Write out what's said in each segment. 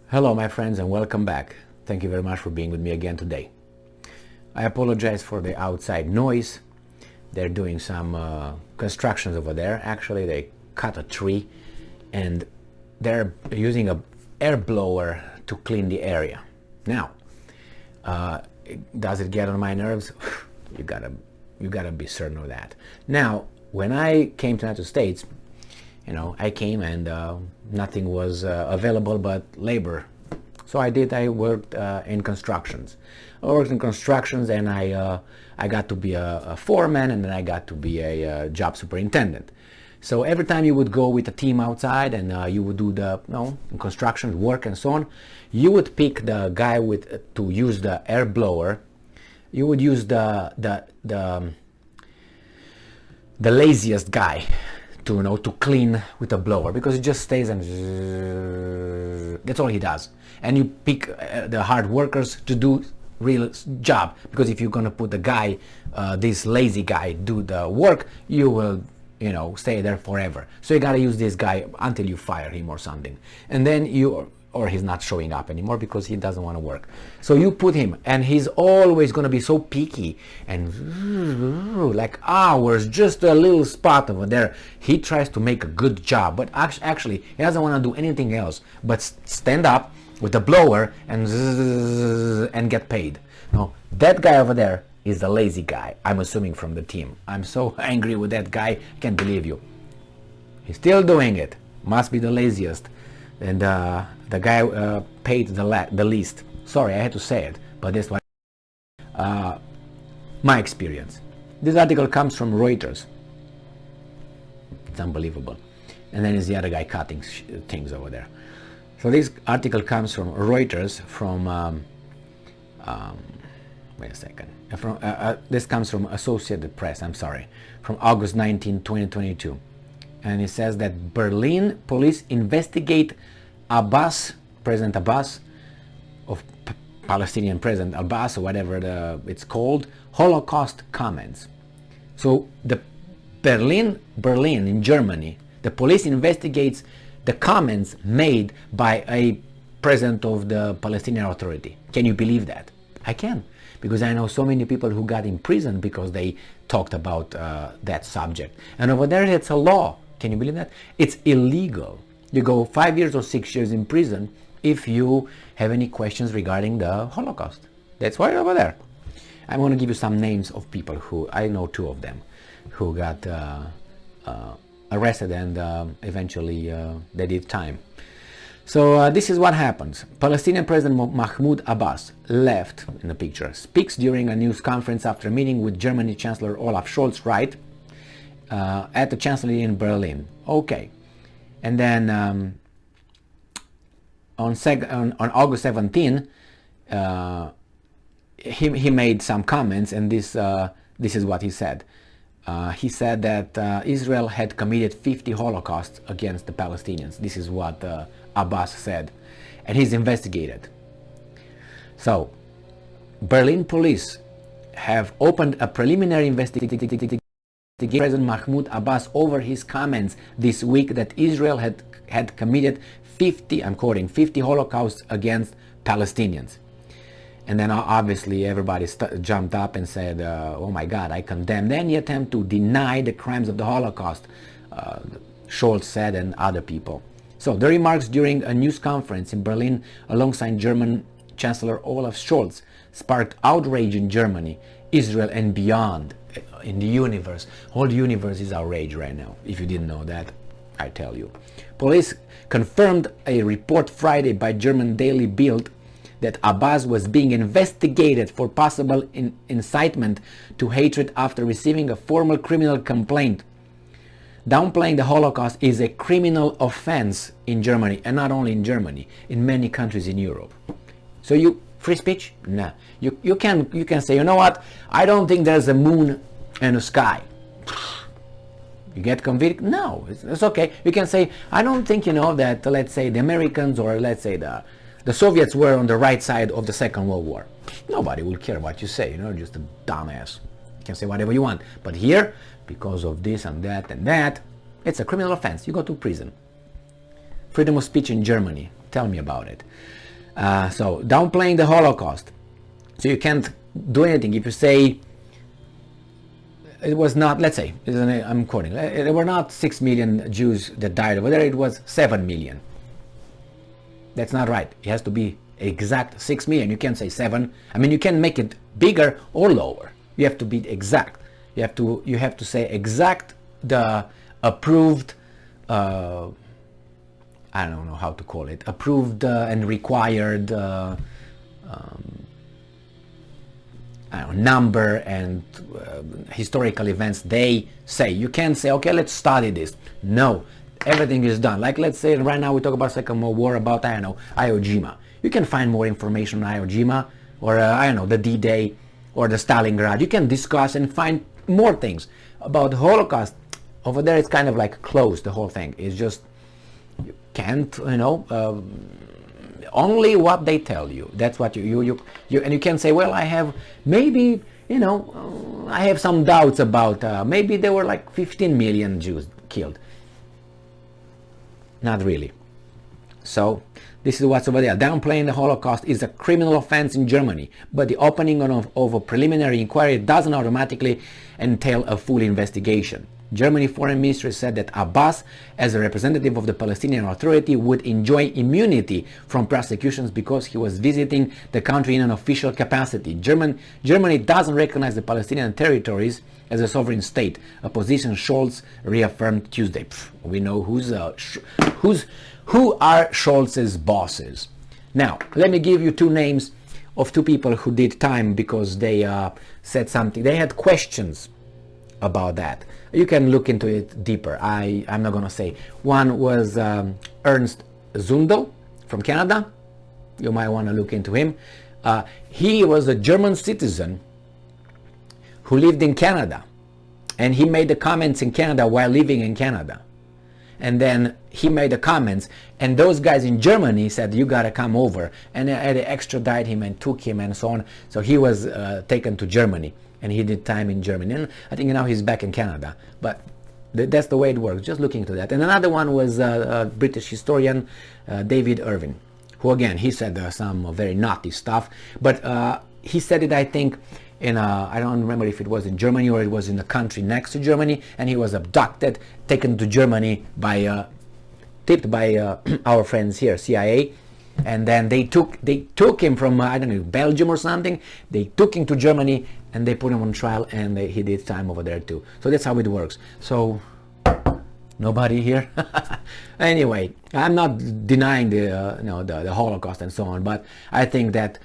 Hello my friends and welcome back. Thank you very much for being with me again today. I apologize for the outside noise. They're doing some constructions over there. Actually they cut a tree and they're using a air blower to clean the area. Now, does it get on my nerves? You gotta be certain of that. Now, when I came to the United States, I came and nothing was available but labor. So I worked in constructions. I worked in constructions and I got to be a foreman, and then I got to be a job superintendent. So every time you would go with a team outside and you would do the construction work and so on, you would pick the guy to use the air blower. You would use the laziest guy to clean with a blower, because it just stays and that's all he does. And you pick the hard workers to do real job, because if you're gonna put the guy, this lazy guy, do the work, you will stay there forever. So you gotta use this guy until you fire him or something, and then or he's not showing up anymore because he doesn't want to work. So you put him, and he's always going to be so picky and like hours, just a little spot over there. He tries to make a good job, but actually he doesn't want to do anything else but stand up with the blower and get paid. No, that guy over there is the lazy guy, I'm assuming, from the team. I'm so angry with that guy, I can't believe you. He's still doing it. Must be the laziest. And the guy paid the least. Sorry, I had to say it, but that's what my experience. This article comes from Reuters. It's unbelievable. And then is the other guy cutting things over there. So this article comes from Reuters from wait a second. This comes from Associated Press, I'm sorry, from August 19, 2022. And it says that Berlin police investigate Abbas, President Abbas, of Palestinian President Abbas, or whatever it's called, Holocaust comments. So the Berlin in Germany, the police investigates the comments made by a president of the Palestinian Authority. Can you believe that? I can, because I know so many people who got in prison because they talked about that subject. And over there it's a law. Can you believe that? It's illegal. You go 5 years or 6 years in prison if you have any questions regarding the Holocaust. That's why over there. I'm going to give you some names of people who, I know two of them, who got arrested and eventually they did time. So this is what happens. Palestinian President Mahmoud Abbas, left in the picture, speaks during a news conference after a meeting with Germany Chancellor Olaf Scholz, right? At the Chancellery in Berlin. Okay. And then on August 17, he made some comments, and this is what he said. He said that Israel had committed 50 Holocausts against the Palestinians. This is what Abbas said, and he's investigated. So, Berlin police have opened a preliminary investigation against President Mahmoud Abbas over his comments this week that Israel had committed 50, I'm quoting, 50 Holocausts against Palestinians. And then obviously everybody jumped up and said, oh my God, I condemn any attempt to deny the crimes of the Holocaust, Scholz said, and other people. So the remarks during a news conference in Berlin alongside German Chancellor Olaf Scholz sparked outrage in Germany, Israel, and beyond. In the universe. Whole universe is outraged right now. If you didn't know that, I tell you. Police confirmed a report Friday by German daily Bild that Abbas was being investigated for possible incitement to hatred after receiving a formal criminal complaint. Downplaying the Holocaust is a criminal offense in Germany, and not only in Germany, in many countries in Europe. So you free speech? Nah. You can say, you know what? I don't think there's a moon and a sky. You get convicted? No, it's okay. You can say, I don't think, that, let's say, the Americans or let's say the Soviets were on the right side of the Second World War. Nobody will care what you say, just a dumbass. You can say whatever you want. But here, because of this and that, it's a criminal offense. You go to prison. Freedom of speech in Germany. tell me about it. So downplaying the Holocaust. So you can't do anything if you say it was not, let's say, I'm quoting, there were not 6 million Jews that died over there, it was 7 million. That's not right. It has to be exact 6 million. You can't say 7. I mean, you can make it bigger or lower. You have to be exact. You have to say exact the approved, I don't know how to call it, approved and required I don't know, number and historical events they say. You can't say, okay, let's study this. No, everything is done. Like, let's say right now we talk about Second World War, about, I don't know, Iwo Jima. You can find more information on Iwo Jima, or I don't know, the D-Day or the Stalingrad. You can discuss and find more things about the Holocaust. Over there it's kind of like closed, the whole thing. It's just, you can't, you know, only what they tell you. That's what you and you can say, well, I have maybe, you know, I have some doubts about maybe there were like 15 million Jews killed. Not really. So this is what's over there. Downplaying the Holocaust is a criminal offense in Germany, but the opening of a preliminary inquiry doesn't automatically entail a full investigation. Germany Foreign Ministry said that Abbass, as a representative of the Palestinian Authority, would enjoy immunity from prosecutions because he was visiting the country in an official capacity. Germany doesn't recognize the Palestinian territories as a sovereign state, a position Scholz reaffirmed Tuesday. We know who are Scholz's bosses. Now, let me give you two names of two people who did time because they said something. They had questions about that. You can look into it deeper. I'm not going to say. One was Ernst Zundel from Canada. You might want to look into him. He was a German citizen who lived in Canada, and he made the comments in Canada while living in Canada. And then he made the comments, and those guys in Germany said, you gotta come over, and they extradited him and took him and so on. So he was taken to Germany, and he did time in Germany. And I think now he's back in Canada, but that's the way it works. Just looking to that. And another one was a British historian, David Irving, who again, he said some very naughty stuff, but he said it, I think, in I don't remember if it was in Germany or it was in the country next to Germany, and he was abducted, taken to Germany by, tipped by our friends here, CIA, and then they took him from I don't know, Belgium or something. They took him to Germany and they put him on trial, and he did time over there too. So that's how it works. So nobody here. Anyway, I'm not denying the Holocaust and so on, but I think that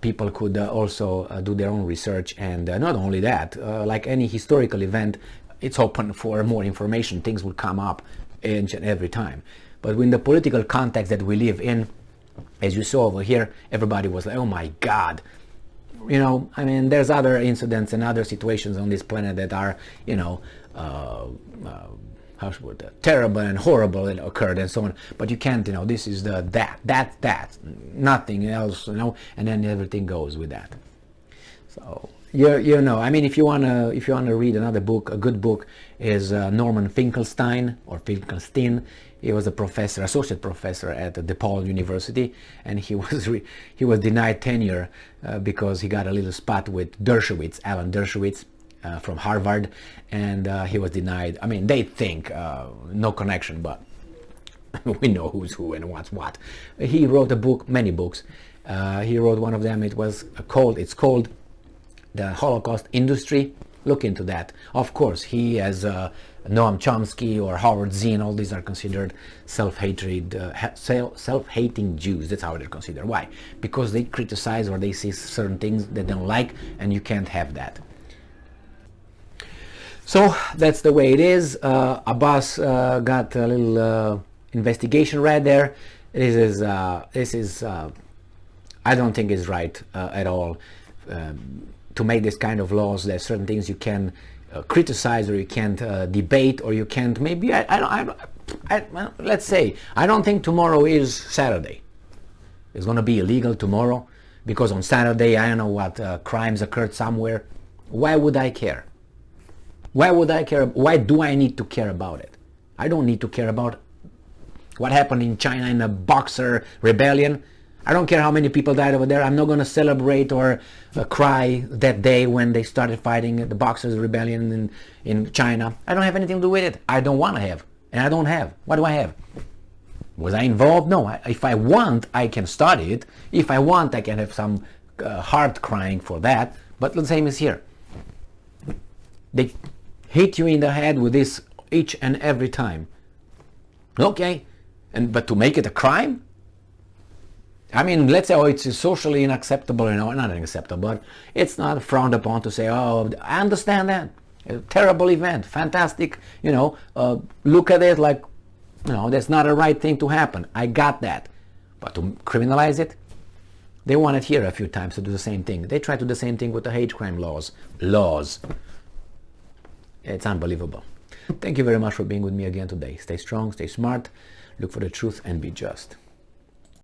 people could also do their own research, and not only that, like any historical event, it's open for more information. Things will come up each and every time. But in the political context that we live in, as you saw over here, everybody was like, oh my God. You know, I mean, there's other incidents and other situations on this planet that are, you know, terrible and horrible and occurred and so on, but you can't, you know, this is the that nothing else, you know, and then everything goes with that. So you know, I mean, if you wanna read another book, a good book is Norman Finkelstein or Finkelstein. He was a professor, associate professor at DePaul University, and he was denied tenure because he got a little spot with Dershowitz, Alan Dershowitz, from Harvard, and he was denied. I mean, they think no connection, but we know who's who and what's what. He wrote a book, many books. He wrote one of them. It's called The Holocaust Industry. Look into that. Of course, he, as Noam Chomsky or Howard Zinn, all these are considered self-hating Jews. That's how they're considered. Why? Because they criticize or they see certain things they don't like, and you can't have that. So that's the way it is. Abbass got a little investigation right there. This is I don't think is right at all to make this kind of laws. There's certain things you can criticize, or you can't debate, or you can't maybe let's say I don't think tomorrow is Saturday. It's going to be illegal tomorrow because on Saturday I don't know what crimes occurred somewhere. Why would I care? Why would I care? Why do I need to care about it? I don't need to care about what happened in China in the Boxer rebellion. I don't care how many people died over there. I'm not going to celebrate or cry that day when they started fighting the Boxers rebellion in China. I don't have anything to do with it. I don't want to have. And I don't have. What do I have? Was I involved? No. If I want, I can study it. If I want, I can have some heart crying for that. But the same is here. They hit you in the head with this each and every time. Okay. But to make it a crime? I mean, let's say, oh, it's socially unacceptable, not unacceptable, but it's not frowned upon to say, oh, I understand that. A terrible event, fantastic, look at it like, that's not a right thing to happen. I got that. But to criminalize it, they wanted here a few times to do the same thing. They tried to do the same thing with the hate crime laws. It's unbelievable. Thank you very much for being with me again today. Stay strong, stay smart, look for the truth, and be just.